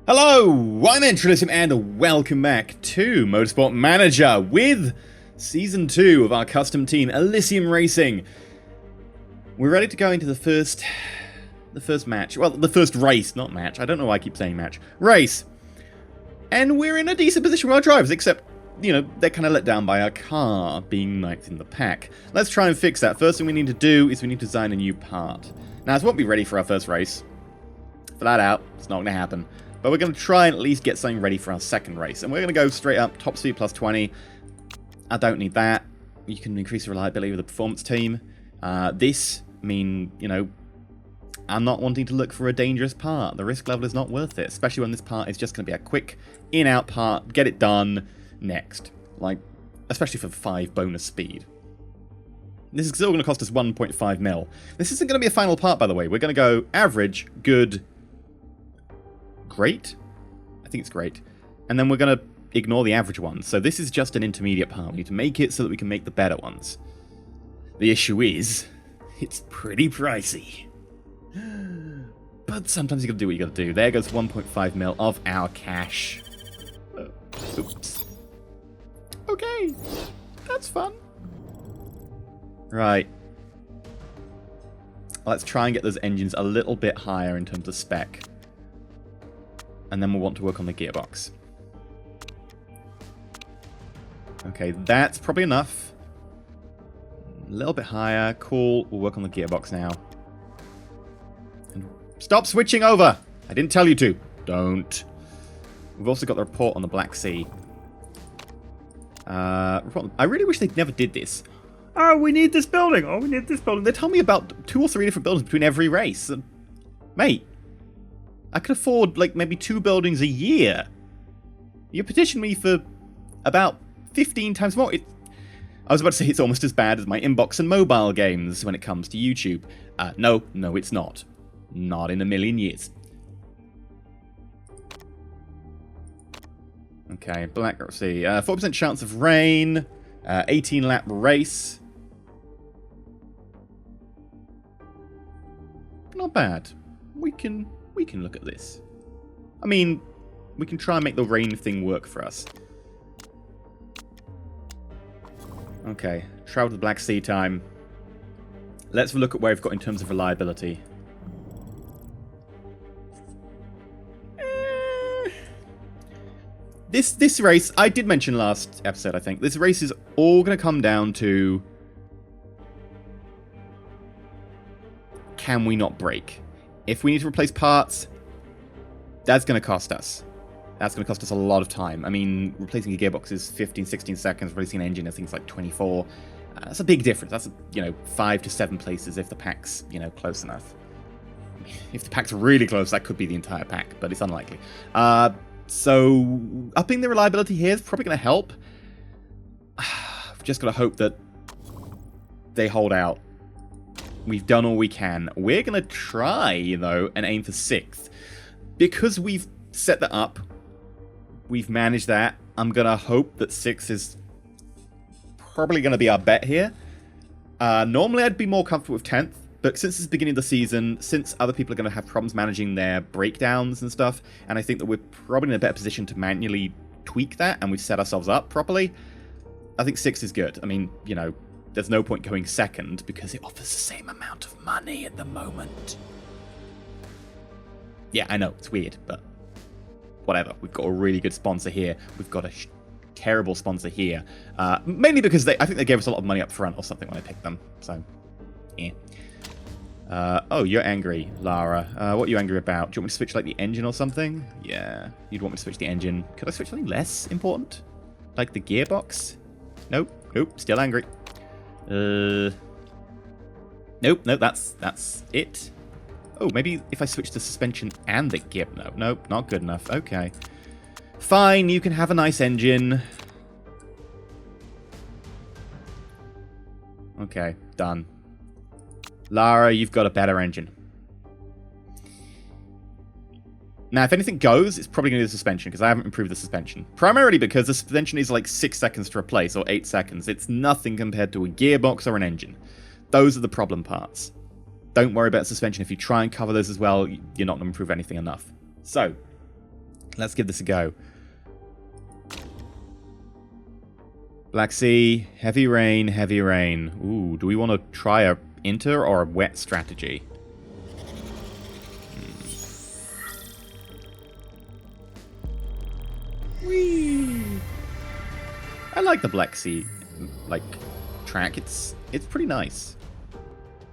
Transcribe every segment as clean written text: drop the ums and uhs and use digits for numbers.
Hello, I'm EnterElysium and welcome back to Motorsport Manager with Season 2 of our custom team, Elysium Racing. We're ready to go into the first match. Well, the first race, not match. I don't know why I keep saying match. Race. And we're in a decent position with our drivers, except, you know, they're kind of let down by our car being ninth in the pack. Let's try and fix that. First thing we need to do is we need to design a new part. Now, this won't be ready for our first race. Flat out, it's not going to happen. But we're going to try and at least get something ready for our second race. And we're going to go straight up, top speed plus 20. I don't need that. You can increase the reliability of the performance team. You know, I'm not wanting to look for a dangerous part. The risk level is not worth it, especially when this part is just going to be a quick in-out part, get it done, next. Like, especially for 5 bonus speed. This is still going to cost us 1.5 mil. This isn't going to be a final part, by the way. We're going to go average, good, great? I think it's great. And then we're going to ignore the average ones. So this is just an intermediate part. We need to make it so that we can make the better ones. The issue is, it's pretty pricey. But sometimes you got to do what you got to do. There goes 1.5 mil of our cash. Oops. Okay. That's fun. Right. Let's try and get those engines a little bit higher in terms of spec. And then we'll want to work on the gearbox. Okay, that's probably enough. A little bit higher. Cool. We'll work on the gearbox now. And stop switching over! I didn't tell you to. Don't. We've also got the report on the Black Sea. I really wish they never did this. Oh, we need this building. Oh, we need this building. They tell me about 2 or 3 different buildings between every race. And, mate, I could afford, like, maybe 2 buildings a year. You petitioned me for about 15 times more. I was about to say it's almost as bad as my inbox and mobile games when it comes to YouTube. No, it's not. Not in a million years. Okay, let's see. 4% chance of rain. 18 lap race. Not bad. We can look at this. I mean, we can try and make the rain thing work for us. Okay, travel to the Black Sea time. Let's look at where we've got in terms of reliability. This race, I did mention last episode, I think. This race is all going to come down to, can we not brake? If we need to replace parts, that's going to cost us. That's going to cost us a lot of time. I mean, replacing a gearbox is 15, 16 seconds. Replacing an engine, I think it's like 24. That's a big difference. That's, 5 to 7 places if the pack's, close enough. If the pack's really close, that could be the entire pack, but it's unlikely. So, upping the reliability here is probably going to help. We've just got to hope that they hold out. We've done all we can. We're going to try, though, and aim for 6th. Because we've set that up, we've managed that, I'm going to hope that 6 is probably going to be our bet here. Normally, I'd be more comfortable with 10th. But since it's the beginning of the season, since other people are going to have problems managing their breakdowns and stuff, and I think that we're probably in a better position to manually tweak that, and we've set ourselves up properly, I think 6 is good. I mean, there's no point going 2nd because it offers the same amount of money at the moment. Yeah, I know, it's weird, but whatever. We've got a really good sponsor here. We've got a terrible sponsor here. Mainly because I think they gave us a lot of money up front or something when I picked them, so, yeah. Oh, you're angry, Lara. What are you angry about? Do you want me to switch, like, the engine or something? Yeah, you'd want me to switch the engine. Could I switch something less important? Like the gearbox? Nope, still angry. Nope, that's it. Oh, maybe if I switch the suspension and the gear... Nope, not good enough. Okay. Fine, you can have a nice engine. Okay, done. Lara, you've got a better engine. Now, if anything goes, it's probably going to be the suspension, because I haven't improved the suspension. Primarily because the suspension is like 6 seconds to replace, or 8 seconds. It's nothing compared to a gearbox or an engine. Those are the problem parts. Don't worry about suspension. If you try and cover those as well, you're not going to improve anything enough. So, Let's give this a go. Black Sea, heavy rain, heavy rain. Ooh, do we want to try a inter or a wet strategy? Whee! I like the Black Sea, like, track. It's pretty nice.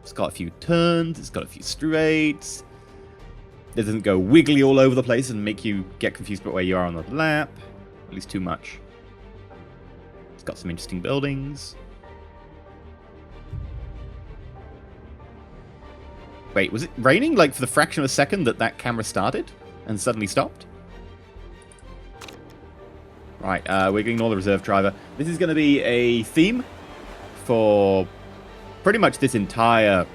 It's got a few turns, it's got a few straights. It doesn't go wiggly all over the place and make you get confused about where you are on the lap. At least too much. It's got some interesting buildings. Wait, was it raining like for the fraction of a second that camera started and suddenly stopped? Right, we're getting all the reserve driver. This is going to be a theme for pretty much this entire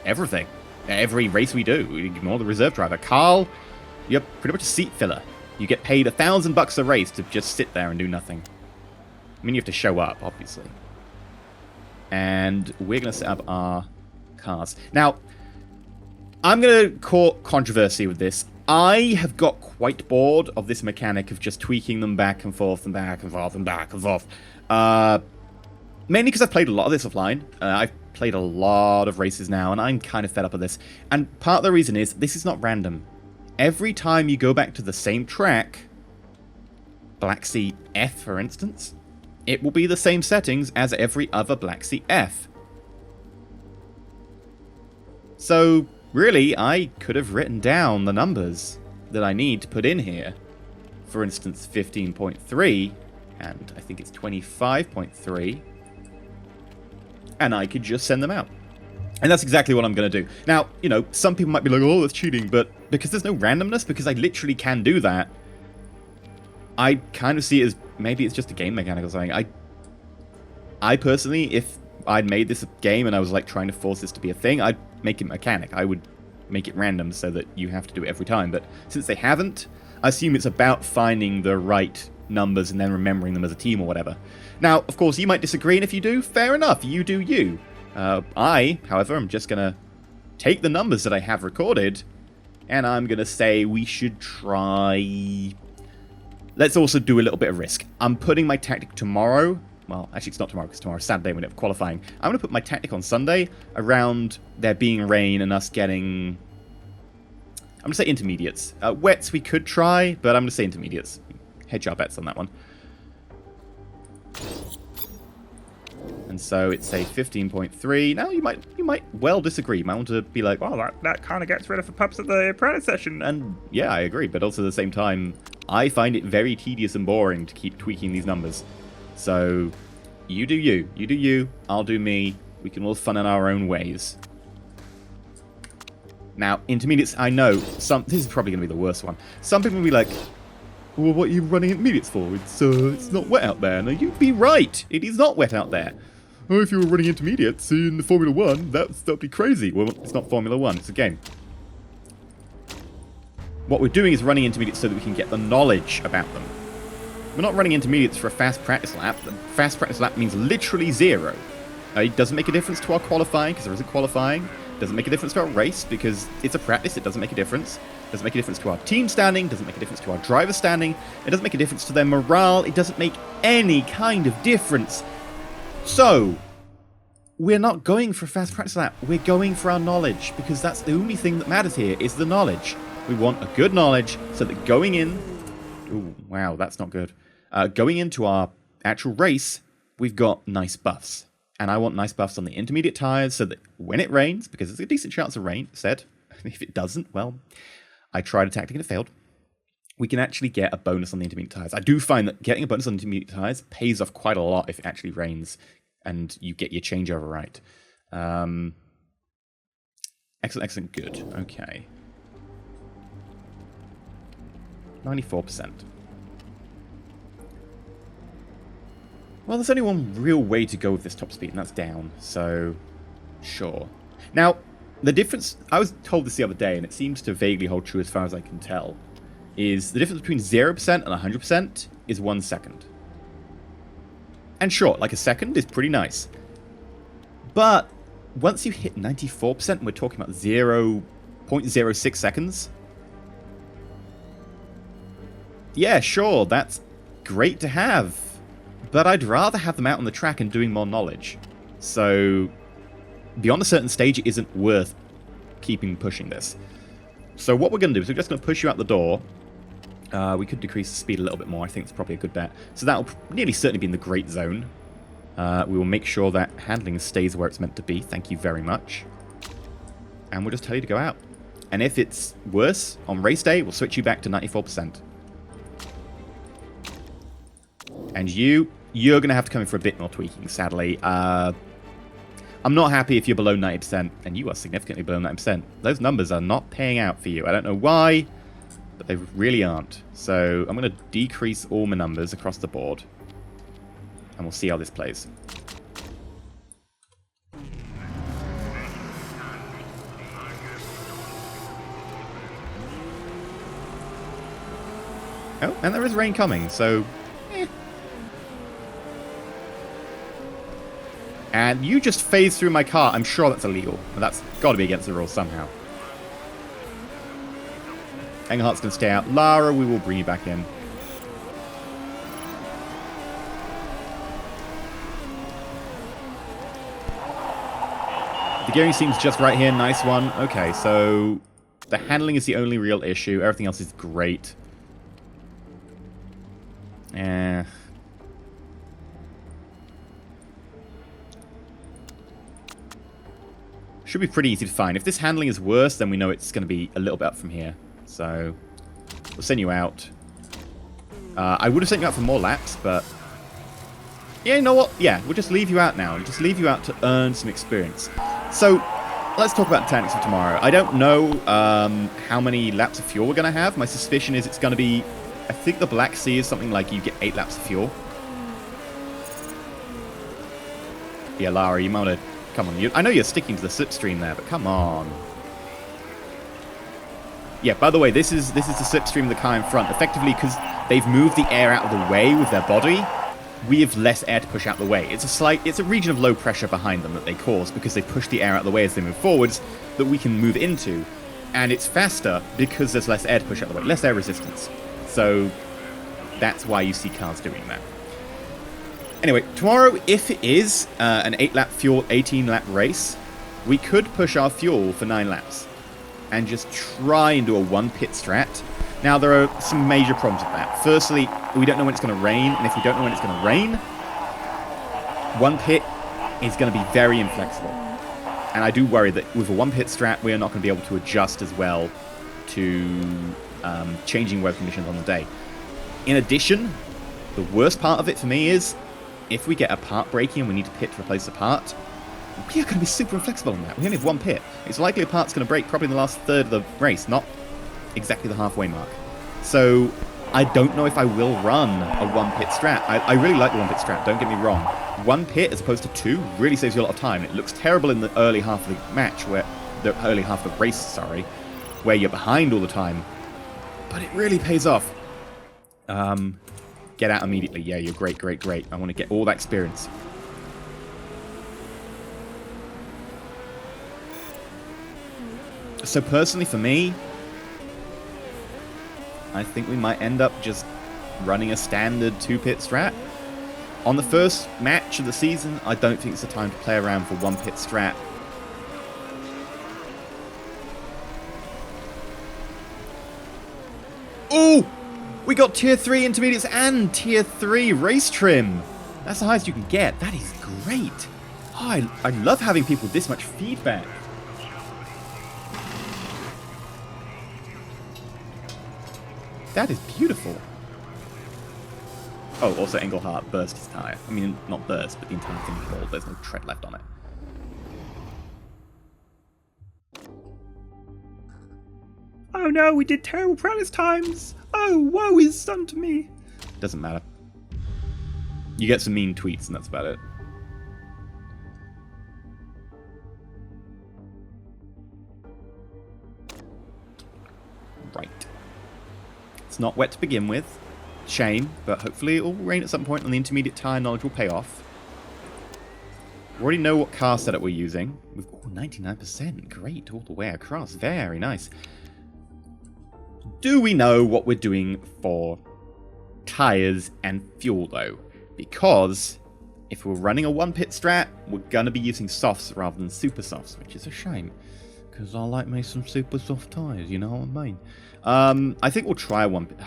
everything. Every race we do, we ignore the reserve driver. Carl, you're pretty much a seat filler. You get paid $1,000 a race to just sit there and do nothing. I mean, you have to show up, obviously. And we're going to set up our cars. Now, I'm going to court controversy with this. I have got quite bored of this mechanic of just tweaking them back and forth and back and forth and back and forth. Mainly because I've played a lot of this offline. I've played a lot of races now, and I'm kind of fed up with this. And part of the reason is, this is not random. Every time you go back to the same track, Black Sea F, for instance, it will be the same settings as every other Black Sea F. So, really, I could have written down the numbers that I need to put in here. For instance, 15.3, and I think it's 25.3. And I could just send them out. And that's exactly what I'm going to do. Now, you know, some people might be like, oh, that's cheating. But because there's no randomness, because I literally can do that, I kind of see it as maybe it's just a game mechanic or something. I personally, if I'd made this a game and I was like trying to force this to be a thing, I'd make it mechanic. I would make it random so that you have to do it every time. But since they haven't, I assume it's about finding the right numbers and then remembering them as a team or whatever. Now, of course, you might disagree, and if you do, fair enough, you do you. I, however, am just going to take the numbers that I have recorded, and I'm going to say we should try... Let's also do a little bit of risk. I'm putting my tactic tomorrow. Well, actually, it's not tomorrow, because tomorrow's Saturday when we have qualifying. I'm going to put my tactic on Sunday around there being rain and us getting... I'm going to say intermediates. Wets we could try, but I'm going to say intermediates. Hedge our bets on that one. And so it's a 15.3. Now you might well disagree. You might want to be like, well, that kind of gets rid of the purpose of the apprentice session. And yeah, I agree. But also at the same time, I find it very tedious and boring to keep tweaking these numbers. So you do you. You do you. I'll do me. We can all have fun in our own ways. Now, intermediates, I know, this is probably going to be the worst one. Some people will be like, well, what are you running intermediates for? It's not wet out there. No, you'd be right. It is not wet out there. Oh, if you were running intermediates in the Formula 1, that'd be crazy. Well, it's not Formula 1, it's a game. What we're doing is running intermediates so that we can get the knowledge about them. We're not running intermediates for a fast practice lap. The fast practice lap means literally 0. It doesn't make a difference to our qualifying, because there isn't qualifying. It doesn't make a difference to our race, because it's a practice. It doesn't make a difference. It doesn't make a difference to our team standing. It doesn't make a difference to our driver standing. It doesn't make a difference to their morale. It doesn't make any kind of difference. So, we're not going for a fast practice lap. We're going for our knowledge, because that's the only thing that matters here, is the knowledge. We want a good knowledge, so that going in... Ooh, wow, that's not good. Going into our actual race, we've got nice buffs. And I want nice buffs on the intermediate tyres, so that when it rains, because there's a decent chance of rain, said, if it doesn't, well, I tried a tactic and it failed. We can actually get a bonus on the intermediate tyres. I do find that getting a bonus on the intermediate tyres pays off quite a lot if it actually rains and you get your changeover right. Excellent, excellent, good. Okay. 94%. Well, there's only one real way to go with this top speed, and that's down, so sure. Now, the difference, I was told this the other day, and it seems to vaguely hold true as far as I can tell, is the difference between 0% and 100% is 1 second. And sure, like a second is pretty nice. But once you hit 94%, we're talking about 0.06 seconds, Yeah, sure, that's great to have. But I'd rather have them out on the track and doing more knowledge. So, beyond a certain stage, it isn't worth keeping pushing this. So what we're going to do is we're just going to push you out the door. We could decrease the speed a little bit more. I think it's probably a good bet. So that will nearly certainly be in the great zone. We will make sure that handling stays where it's meant to be. Thank you very much. And we'll just tell you to go out. And if it's worse, on race day, we'll switch you back to 94%. And you're going to have to come in for a bit more tweaking, sadly. I'm not happy if you're below 90%, and you are significantly below 90%. Those numbers are not paying out for you. I don't know why, but they really aren't. So I'm going to decrease all my numbers across the board, and we'll see how this plays. Oh, and there is rain coming, so... And you just phased through my car. I'm sure that's illegal. And that's got to be against the rules somehow. Engelhart's going to stay out. Lara, we will bring you back in. The gearing seems just right here. Nice one. Okay, so the handling is the only real issue. Everything else is great. Should be pretty easy to find. If this handling is worse, then we know it's going to be a little bit up from here. So, we'll send you out. I would have sent you out for more laps, but... Yeah, you know what? Yeah, we'll just leave you out now. And just leave you out to earn some experience. So, let's talk about the tactics for tomorrow. I don't know how many laps of fuel we're going to have. My suspicion is it's going to be... I think the Black Sea is something like you get 8 laps of fuel. Yeah, Lara, you might want to... Come on, I know you're sticking to the slipstream there, but come on. Yeah, by the way, this is the slipstream of the car in front. Effectively, because they've moved the air out of the way with their body, we have less air to push out the way. It's a region of low pressure behind them that they cause because they push the air out of the way as they move forwards that we can move into. And it's faster because there's less air to push out the way, less air resistance. So that's why you see cars doing that. Anyway, tomorrow, if it is an 8-lap fuel, 18-lap race, we could push our fuel for 9 laps and just try and do a 1-pit strat. Now, there are some major problems with that. Firstly, we don't know when it's going to rain, and if we don't know when it's going to rain, 1 pit is going to be very inflexible. And I do worry that with a 1-pit strat, we are not going to be able to adjust as well to changing weather conditions on the day. In addition, the worst part of it for me is... if we get a part breaking and we need to pit to replace the part, we are going to be super inflexible on that. We only have 1 pit. It's likely a part's going to break probably in the last third of the race, not exactly the halfway mark. So I don't know if I will run a 1-pit strat. I really like the 1-pit strat, don't get me wrong. 1 pit as opposed to 2 really saves you a lot of time. It looks terrible in the early half of the match, the early half of the race, where you're behind all the time. But it really pays off. Get out immediately. Yeah, you're great, great, great. I want to get all that experience. So personally for me, I think we might end up just running a standard 2-pit strat. On the first match of the season, I don't think it's the time to play around for 1-pit strat. Ooh! We got Tier 3 intermediates and Tier 3 race trim. That's the highest you can get. That is great. Oh, I love having people with this much feedback. That is beautiful. Oh, also Engelhart burst his tyre. I mean, not burst, but the entire thing rolled. There's no tread left on it. Oh no, we did terrible practice times. Oh, woe is unto me. Doesn't matter. You get some mean tweets and that's about it. Right. It's not wet to begin with. Shame, but hopefully it will rain at some point and the intermediate tyre knowledge will pay off. We already know what car setup we're using. We've 99%. Great, all the way across. Very nice. Do we know what we're doing for tires and fuel, though. Because if we're running a one pit strat, we're going to be using softs rather than super softs, which is a shame. Because I like me some super soft tires, you know what I mean? I think we'll try a one pit.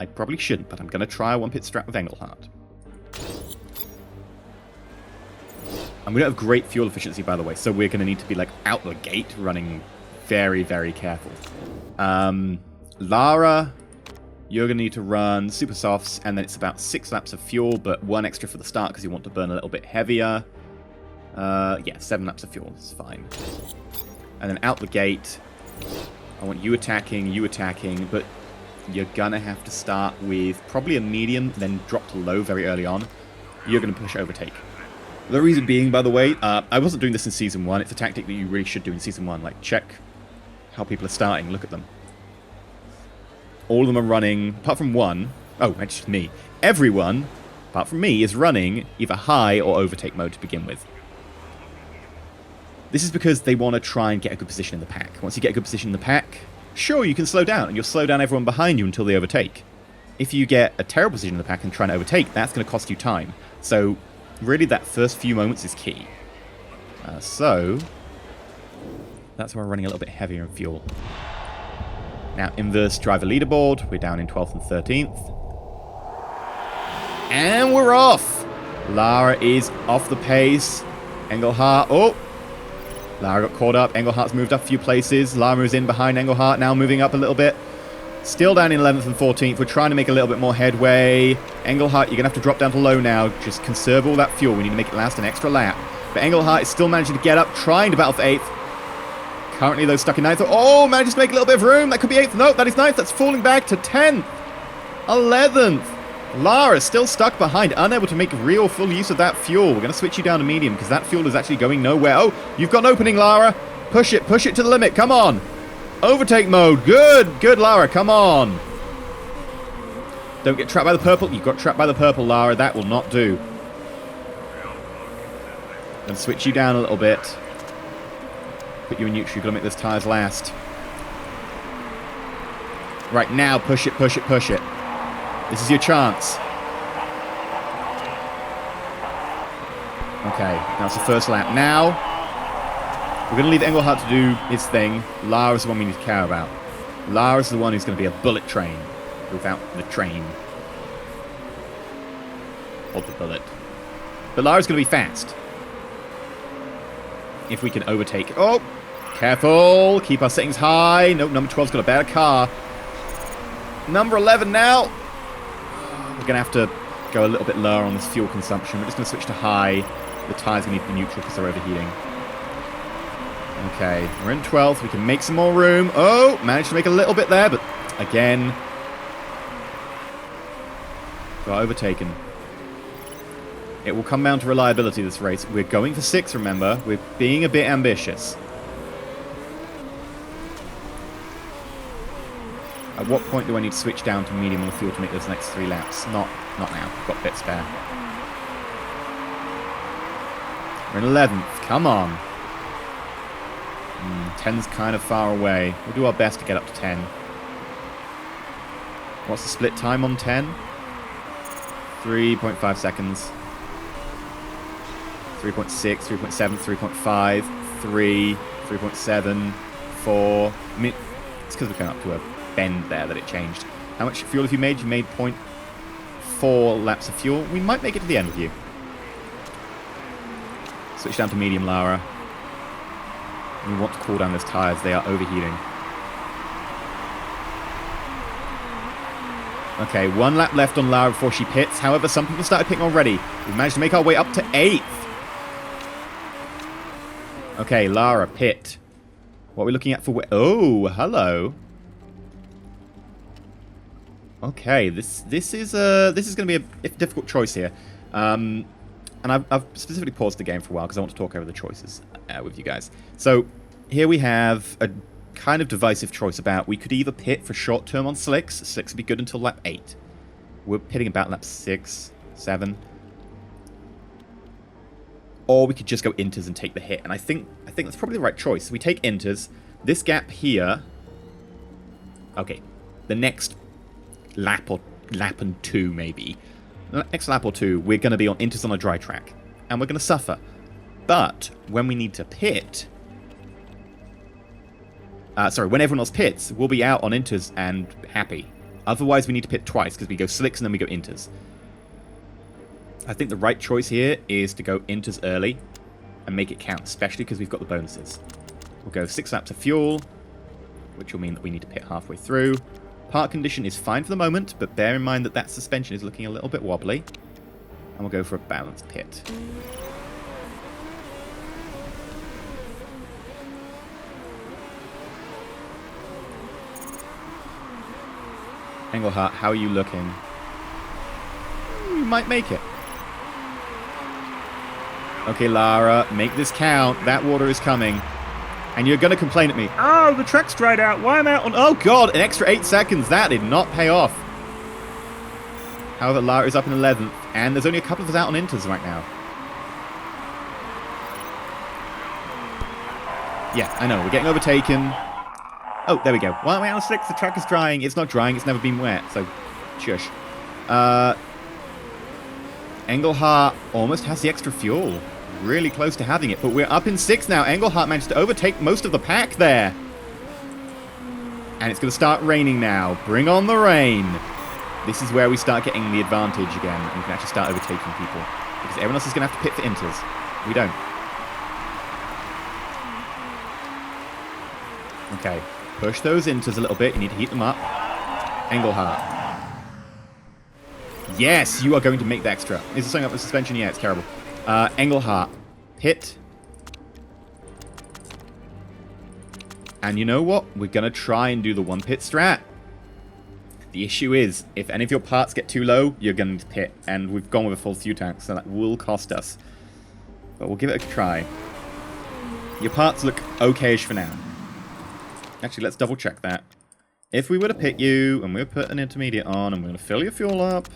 I probably shouldn't, but I'm going to try a one pit strat with Engelhardt. And we don't have great fuel efficiency, by the way, so we're going to need to be, like, out the gate running very, very careful. Lara, you're going to need to run super softs, and then it's about 6 laps of fuel, but 1 extra for the start because you want to burn a little bit heavier. Yeah, 7 laps of fuel is fine. And then out the gate, I want you attacking, but you're going to have to start with probably a medium, then drop to low very early on. You're going to push overtake. The reason being, by the way, I wasn't doing this in Season 1. It's a tactic that you really should do in Season 1. Like, check how people are starting. Look at them. All of them are running, apart from one. Oh, it's just me. Everyone, apart from me, is running either high or overtake mode to begin with. This is because they want to try and get a good position in the pack. Once you get a good position in the pack, sure, you can slow down, and you'll slow down everyone behind you until they overtake. If you get a terrible position in the pack and try and overtake, that's going to cost you time. So, really, that first few moments is key. So, that's why we're running a little bit heavier in fuel. Now, inverse driver leaderboard. We're down in 12th and 13th. And we're off! Lara is off the pace. Engelhardt, oh! Lara got caught up. Engelhardt's moved up a few places. Lara moves in behind Engelhardt, now moving up a little bit. Still down in 11th and 14th. We're trying to make a little bit more headway. Engelhardt, you're going to have to drop down to low now. Just conserve all that fuel. We need to make it last an extra lap. But Engelhardt is still managing to get up, trying to battle for 8th. Currently, though, stuck in 9th. Oh, manages to make a little bit of room. That could be 8th. No, that is 9th. That's falling back to 10th. 11th. Lara still stuck behind, unable to make real full use of that fuel. We're going to switch you down to medium because that fuel is actually going nowhere. Oh, you've got an opening, Lara. Push it to the limit. Come on. Overtake mode. Good, Lara. Come on. Don't get trapped by the purple. You got trapped by the purple, Lara. That will not do. I'm going to switch you down a little bit. Put you in neutral. You've got to make those tires last. Right now, push it. This is your chance. Okay, that's the first lap. Now, we're going to leave Engelhardt to do his thing. Lara's the one we need to care about. Lara's the one who's going to be a bullet train without the train. Or the bullet. But Lara's going to be fast. If we can overtake. Oh, careful. Keep our settings high. Nope, number 12's got a better car. Number 11 now. We're going to have to go a little bit lower on this fuel consumption. We're just going to switch to high. The tyres are going to need to be neutral because they're overheating. Okay, we're in 12th. We can make some more room. Oh, managed to make a little bit there, but again, got overtaken. It will come down to reliability this race. We're going for 6th, remember. We're being a bit ambitious. At what point do I need to switch down to medium on the fuel to make those next 3 laps? Not now. Got a bit spare. We're in 11th. Come on. 10's kind of far away. We'll do our best to get up to 10. What's the split time on 10? 3.5 seconds. 3.6, 3.7, 3.5, 3, 3.7, 4. I mean, it's because we came up to a bend there that it changed. How much fuel have you made? You made 0.4 laps of fuel. We might make it to the end with you. Switch down to medium, Lara. We want to cool down those tyres. They are overheating. Okay, 1 lap left on Lara before she pits. However, some people started pitting already. We've managed to make our way up to 8th. Okay, Lara, pit. What are we looking at for... Oh, hello. Okay, this is going to be a difficult choice here. And I've specifically paused the game for a while because I want to talk over the choices with you guys. So here we have a kind of divisive choice about we could either pit for short term on slicks. Slicks would be good until lap 8. We're pitting about lap 6, 7. Or we could just go inters and take the hit. And I think that's probably the right choice. We take inters. This gap here. Okay, the next lap or lap and 2, maybe. Next lap or 2, we're going to be on inters on a dry track. And we're going to suffer. But when we need to pit... when everyone else pits, we'll be out on inters and happy. Otherwise, we need to pit twice, because we go slicks and then we go inters. I think the right choice here is to go inters early and make it count, especially because we've got the bonuses. We'll go 6 laps of fuel, which will mean that we need to pit halfway through. Park condition is fine for the moment, but bear in mind that that suspension is looking a little bit wobbly. And we'll go for a balanced pit. Engelhardt, how are you looking? You might make it. Okay, Lara, make this count. That water is coming. And you're going to complain at me. Oh, the track's dried out. Why am I out on... Oh, God, an extra 8 seconds. That did not pay off. However, Lara is up in 11th. And there's only a couple of us out on inters right now. Yeah, I know. We're getting overtaken. Oh, there we go. Why am I on 6th? The track is drying. It's not drying. It's never been wet. So, shush. Engelhardt almost has the extra fuel. Really close to having it, but we're up in 6th now. Engelhardt managed to overtake most of the pack there. And it's going to start raining now. Bring on the rain. This is where we start getting the advantage again, and we can actually start overtaking people. Because everyone else is going to have to pit for inters. We don't. Okay. Push those inters a little bit. You need to heat them up. Engelhardt. Yes, you are going to make the extra. Is it something up with suspension? Yeah, it's terrible. Engelhardt. Pit. And you know what? We're going to try and do the one pit strat. The issue is, if any of your parts get too low, you're going to pit. And we've gone with a full fuel tank, so that will cost us. But we'll give it a try. Your parts look okay-ish for now. Actually, let's double check that. If we were to pit you, and we were to put an intermediate on, and we're going to fill your fuel up...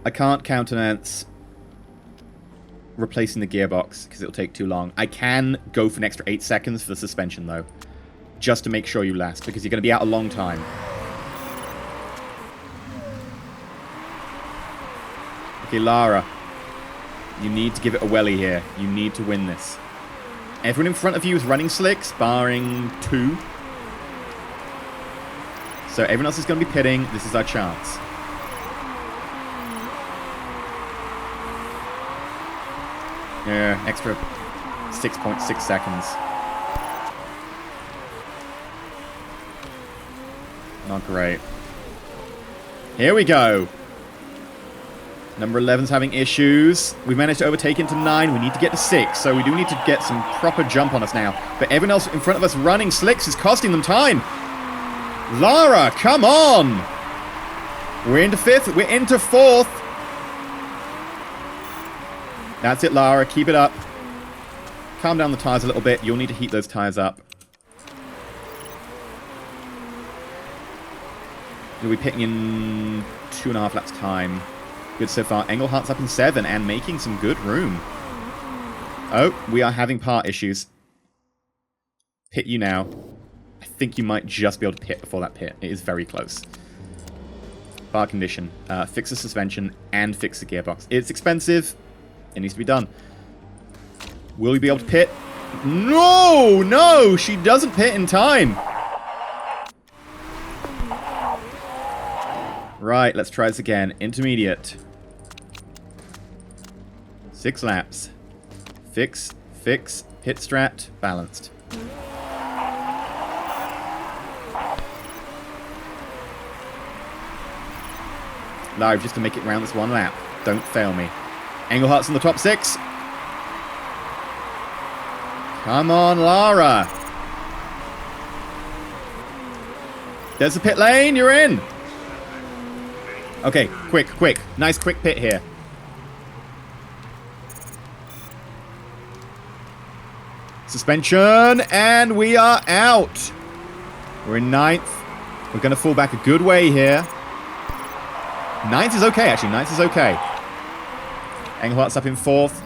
I can't countenance replacing the gearbox, because it'll take too long. I can go for an extra 8 seconds for the suspension, though. Just to make sure you last, because you're going to be out a long time. Okay, Lara. You need to give it a welly here. You need to win this. Everyone in front of you is running slicks, barring 2. So everyone else is going to be pitting. This is our chance. Yeah, extra 6.6 seconds. Not great. Here we go. Number 11's having issues. We've managed to overtake into 9. We need to get to 6, so we do need to get some proper jump on us now. But everyone else in front of us running slicks is costing them time. Lara, come on! We're into 5th. We're into 4th. That's it, Lara. Keep it up. Calm down the tires a little bit. You'll need to heat those tires up. We'll be pitting in 2.5 laps time. Good so far. Engelhardt's up in 7 and making some good room. Oh, we are having part issues. Pit you now. I think you might just be able to pit before that pit. It is very close. Bar condition. Fix the suspension and fix the gearbox. It's expensive. It needs to be done. Will you be able to pit? No! No! She doesn't pit in time! Right, let's try this again. Intermediate. 6 laps. Fix, fix, pit strat, balanced. Live just to make it round this 1 lap. Don't fail me. Engelhardt's in the top 6. Come on, Lara. There's the pit lane. You're in. Okay, quick, quick. Nice quick pit here. Suspension, and we are out. We're in 9th. We're going to fall back a good way here. 9th is okay, actually. 9th is okay. Engelhart's up in 4th.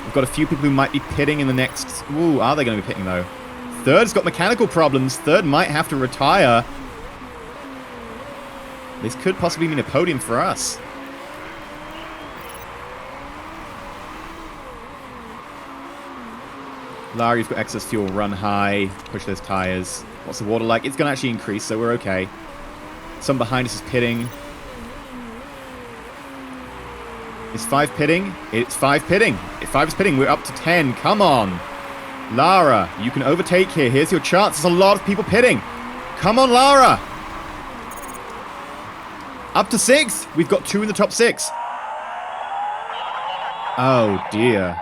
We've got a few people who might be pitting in the next... Ooh, are they going to be pitting, though? 3rd's got mechanical problems. 3rd might have to retire. This could possibly mean a podium for us. Larry's got excess fuel. Run high. Push those tires. What's the water like? It's going to actually increase, so we're okay. Someone behind us is pitting. Is 5 pitting? It's 5 pitting. If 5 is pitting, we're up to 10. Come on. Lara, you can overtake here. Here's your chance. There's a lot of people pitting. Come on, Lara. Up to 6. We've got 2 in the top 6. Oh, dear.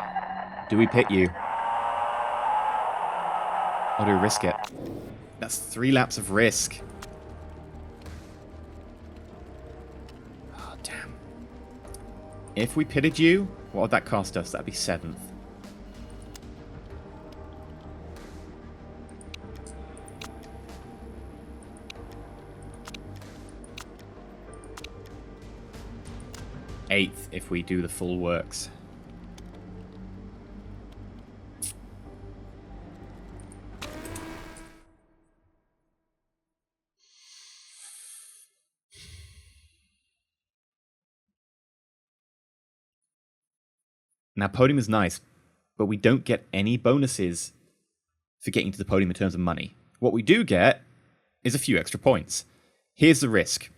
Do we pit you? Or do we risk it? That's 3 laps of risk. Oh, damn. If we pitted you, what would that cost us? That'd be 7th. Eighth if we do the full works. Now, podium is nice, but we don't get any bonuses for getting to the podium in terms of money. What we do get is a few extra points. Here's the risk.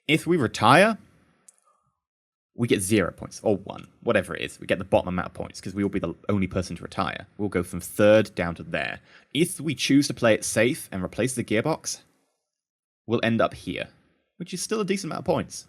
If we retire, we get 0 points, or 1, whatever it is. We get the bottom amount of points, because we will be the only person to retire. We'll go from 3rd down to there. If we choose to play it safe and replace the gearbox, we'll end up here, which is still a decent amount of points.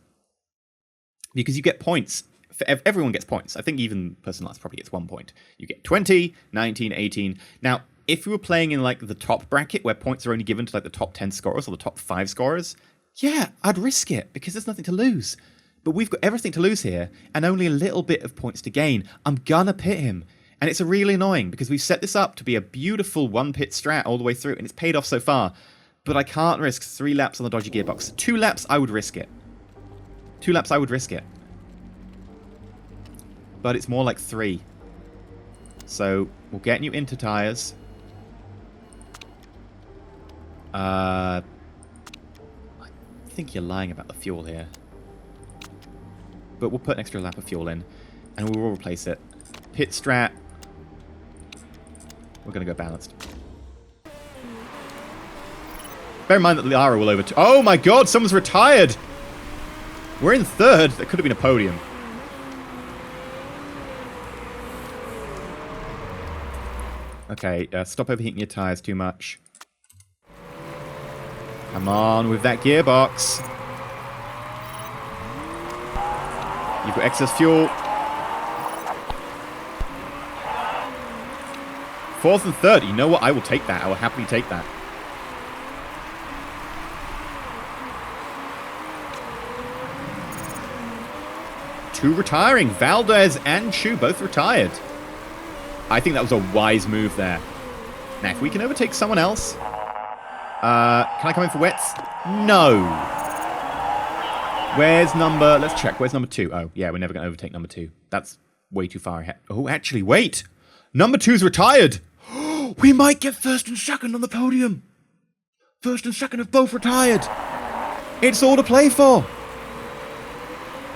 Because you get points. Everyone gets points. I think even person last probably gets 1 point. You get 20, 19, 18. Now, if we were playing in like the top bracket, where points are only given to like the top 10 scorers or the top 5 scorers, yeah, I'd risk it, because there's nothing to lose. But we've got everything to lose here, and only a little bit of points to gain. I'm gonna pit him. And it's really annoying, because we've set this up to be a beautiful 1-pit strat all the way through, and it's paid off so far. But I can't risk 3 laps on the dodgy gearbox. 2 laps, I would risk it. 2 laps, I would risk it. But it's more like 3. So, we'll get new inter tires. I think you're lying about the fuel here. But we'll put an extra lap of fuel in, and we will replace it. Pit strat. We're going to go balanced. Bear in mind that Lara will overtake. Oh my god, someone's retired! We're in 3rd. That could have been a podium. Okay, stop overheating your tires too much. Come on with that gearbox. You've got excess fuel. 4th and 3rd. You know what? I will take that. I will happily take that. Two retiring. Valdez and Chu both retired. I think that was a wise move there. Now, if we can overtake someone else... can I come in for wets? No. Where's number... Let's check. Where's number 2? Oh, yeah, we're never going to overtake number 2. That's way too far ahead. Oh, actually, wait. Number 2's retired. We might get 1st and 2nd on the podium. 1st and 2nd have both retired. It's all to play for.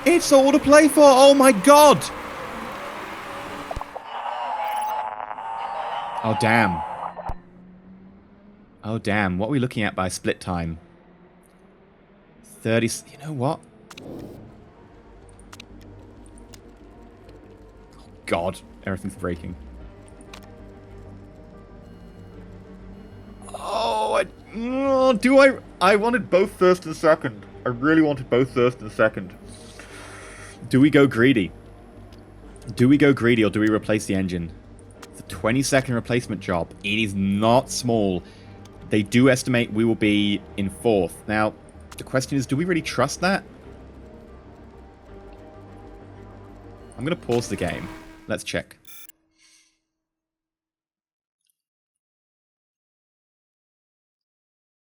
It's all to play for. Oh, my God. Oh, damn. Oh, damn. What are we looking at by split time? 30... You know what? Oh, God. Everything's breaking. Oh, I wanted both 1st and 2nd. I really wanted both 1st and 2nd. Do we go greedy? Do we go greedy, or do we replace the engine? It's a 20-second replacement job. It is not small. They do estimate we will be in 4th. Now, the question is, do we really trust that? I'm going to pause the game. Let's check.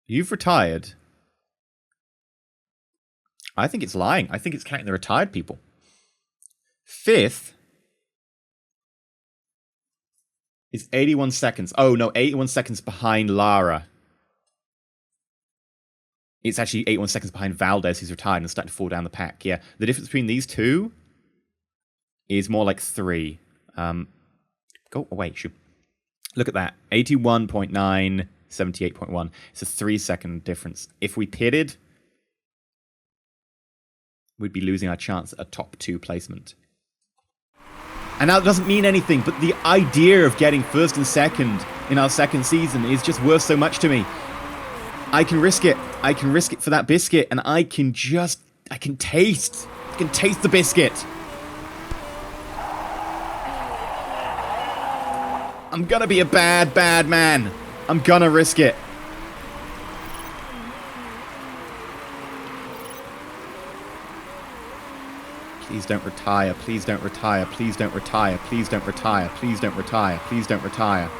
You've retired. I think it's lying. I think it's counting the retired people. 5th is 81 seconds. Oh, no, 81 seconds behind Lara. It's actually 81 seconds behind Valdez, who's retired and starting to fall down the pack. Yeah, the difference between these two is more like 3. Go away, shoot. Look at that. 81.9, 78.1. It's a 3-second difference. If we pitted, we'd be losing our chance at a top 2 placement. And that doesn't mean anything, but the idea of getting 1st and 2nd in our 2nd season is just worth so much to me. I can risk it. I can risk it for that biscuit, and I can taste the biscuit. I'm gonna be a bad, bad man. I'm gonna risk it. Please don't retire. Please don't retire. Please don't retire. Please don't retire. Please don't retire. Please don't retire.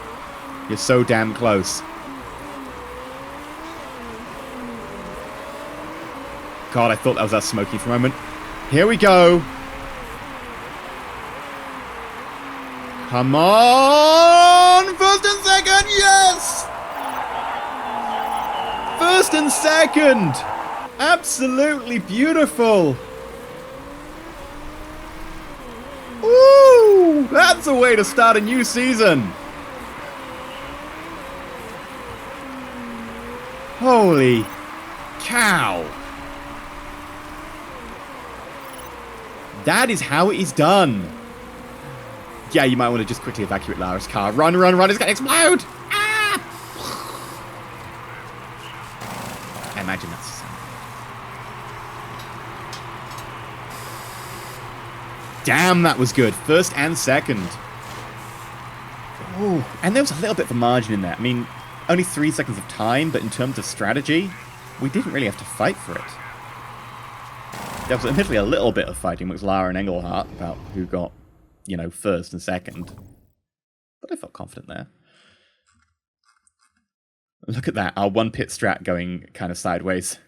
You're so damn close. God, I thought that was us smoking for a moment. Here we go. Come on! 1st and 2nd, yes! 1st and 2nd! Absolutely beautiful! Woo! That's a way to start a new season! Holy cow! That is how it is done. Yeah, you might want to just quickly evacuate Lara's car. Run, run, run, it's going to explode! Ah! I imagine that's... Damn, that was good. 1st and 2nd. Ooh, and there was a little bit of a margin in there. I mean, only 3 seconds of time, but in terms of strategy, we didn't really have to fight for it. There was admittedly a little bit of fighting with Lara and Engelhardt about who got, 1st and 2nd. But I felt confident there. Look at that, our 1 pit strat going kind of sideways.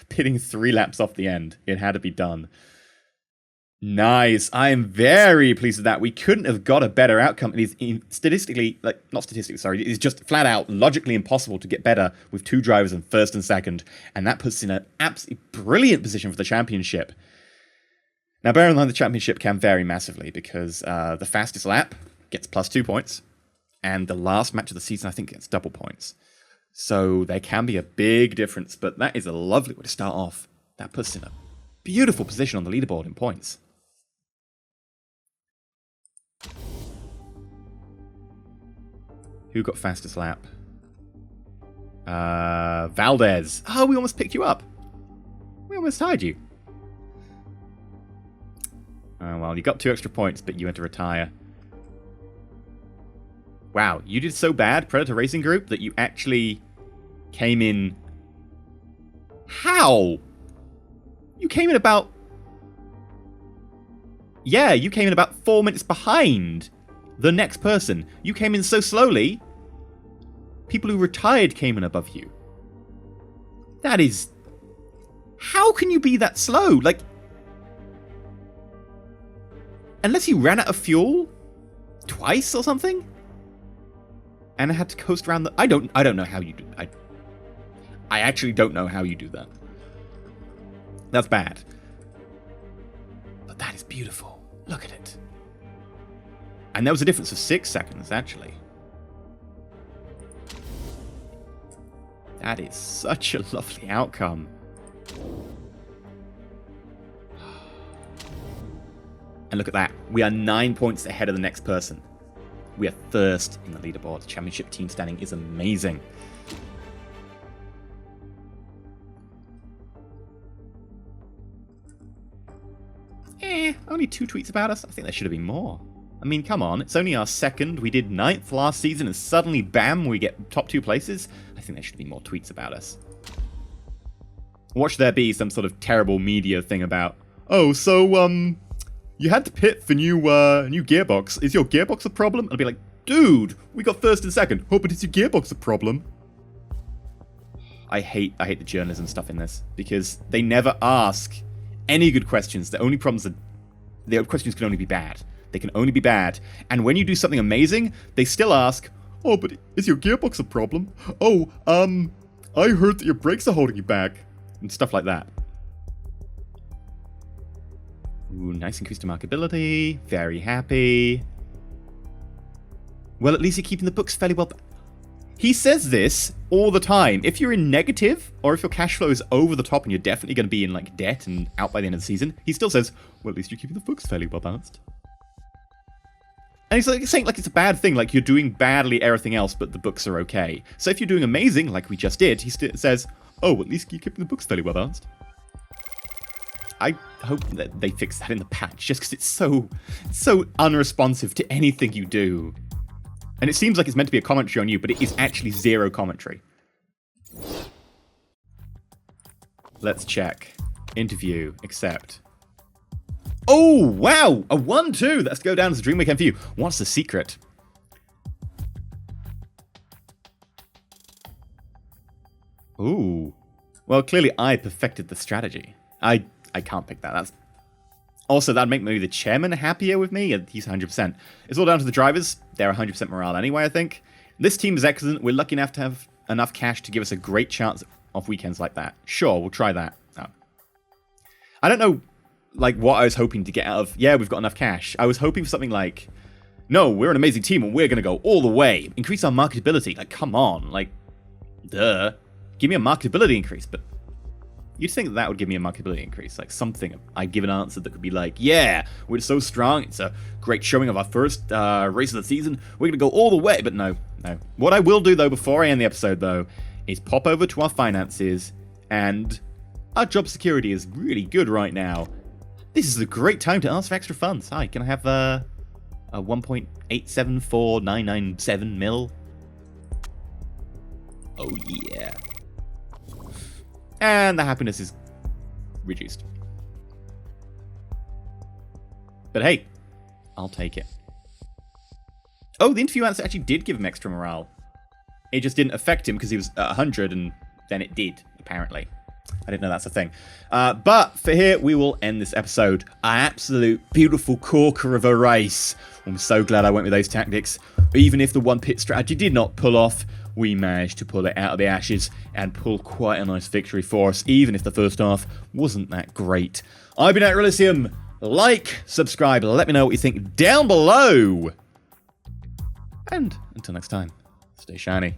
Pitting 3 laps off the end. It had to be done. Nice. I am very pleased with that. We couldn't have got a better outcome. It is statistically, not statistically, sorry, it is just flat out logically impossible to get better with 2 drivers in 1st and 2nd. And that puts us in an absolutely brilliant position for the championship. Now, bear in mind the championship can vary massively because the fastest lap gets +2 points. And the last match of the season, I think, gets double points. So there can be a big difference, but that is a lovely way to start off. That puts us in a beautiful position on the leaderboard in points. Who got fastest lap? Valdez. Oh, we almost picked you up. We almost tied you. Oh, well, you got 2 extra points, but you had to retire. Wow, you did so bad, Predator Racing Group, that you actually came in... How? You came in about... Yeah, you came in about 4 minutes behind the next person. You came in so slowly, people who retired came in above you. That is... How can you be that slow? Like... Unless you ran out of fuel twice or something? And I had to coast around the... I don't know how you do... I actually don't know how you do that. That's bad. But that is beautiful. Look at it. And there was a difference of 6 seconds, actually. That is such a lovely outcome. And look at that. We are 9 points ahead of the next person. We are 1st in the leaderboard. Championship team standing is amazing. Only 2 tweets about us? I think there should have been more. I mean, come on. It's only our 2nd. We did 9th last season and suddenly, bam, we get top 2 places. I think there should be more tweets about us. Watch there be some sort of terrible media thing about, oh, so, you had to pit for new gearbox. Is your gearbox a problem? I'd be like, dude, we got 1st and 2nd. Oh, but is your gearbox a problem? I hate the journalism stuff in this because they never ask any good questions. The only problems are The questions can only be bad. They can only be bad. And when you do something amazing, they still ask, oh, but is your gearbox a problem? Oh, I heard that your brakes are holding you back. And stuff like that. Ooh, nice increase to markability. Very happy. Well, at least you're keeping the books fairly well. He says this all the time. If you're in negative, or if your cash flow is over the top and you're definitely going to be in like debt and out by the end of the season, he still says, well, at least you're keeping the books fairly well balanced. And he's like saying like it's a bad thing, like you're doing badly everything else, but the books are okay. So if you're doing amazing, like we just did, he says, oh, at least you're keeping the books fairly well balanced. I hope that they fix that in the patch, just because it's so unresponsive to anything you do. And it seems like it's meant to be a commentary on you, but it is actually zero commentary. Let's check. Interview. Accept. Oh, wow! A 1-2! Let's go down as a dream weekend for you. What's the secret? Ooh. Well, clearly I perfected the strategy. I can't pick that. That's also, that'd make maybe the chairman happier with me. He's 100%. It's all down to the drivers. They're 100% morale anyway, I think. This team is excellent. We're lucky enough to have enough cash to give us a great chance of weekends like that. Sure, we'll try that. Oh. I don't know, like, what I was hoping to get out of, yeah, we've got enough cash. I was hoping for something like, no, we're an amazing team and we're going to go all the way. Increase our marketability. Like, come on. Like, duh. Give me a marketability increase, but you'd think that would give me a marketability increase, like something. I'd give an answer that could be like, yeah, we're so strong. It's a great showing of our first race of the season. We're going to go all the way. But no. What I will do, though, before I end the episode, though, is pop over to our finances. And our job security is really good right now. This is a great time to ask for extra funds. Hi, can I have a 1.874997 mil? Oh, yeah. And the happiness is reduced. But hey, I'll take it. Oh, the interview answer actually did give him extra morale. It just didn't affect him because he was at 100 and then it did, apparently. I didn't know that's a thing. But for here, we will end this episode. An absolute beautiful corker of a race. I'm so glad I went with those tactics. Even if the one pit strategy did not pull off, we managed to pull it out of the ashes and pull quite a nice victory for us, even if the first half wasn't that great. I've been EnterElysium. Like, subscribe, let me know what you think down below. And until next time, stay shiny.